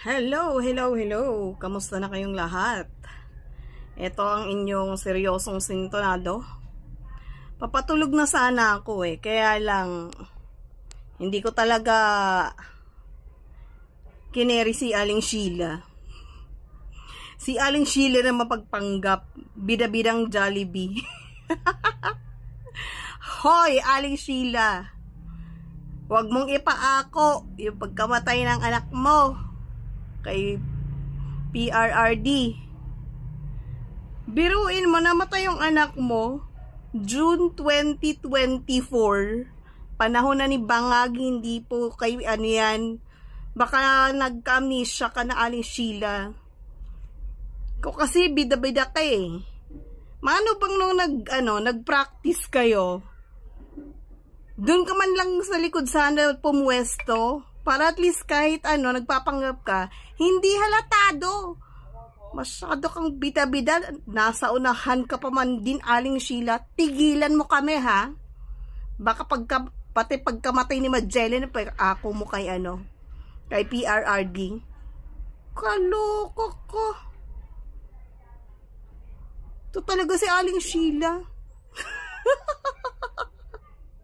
Hello, hello, hello. Kamusta na kayong lahat? Ito ang inyong seryosong sintonado. Papatulog na sana ako kaya lang hindi ko talaga kineri si Aling Sheila. Si Aling Sheila na mapagpanggap, bida-bidang Jollibee. Hoy, Aling Sheila. Huwag mong ipaako yung pagkamatay ng anak mo kay PRRD. Biruin mo, namatay yung anak mo June 2024, panahon na ni Bangag, hindi po kay ano yan, baka nagka-amnesia ka na, Aling Sheila. Ko kasi bida-bida ka Mano bang nung nag-practice kayo, doon ka man lang sa likod sana pumwesto para at least kahit nagpapanggap ka, hindi halatado. Masyado kang bida-bida, nasa unahan ka pa man din, Aling Sheila. Tigilan mo kami, ha? Baka pati pagkamatay ni Magellan, ako mo kay kay PRRD. Kaloko ko. Ito talaga si Aling Sheila.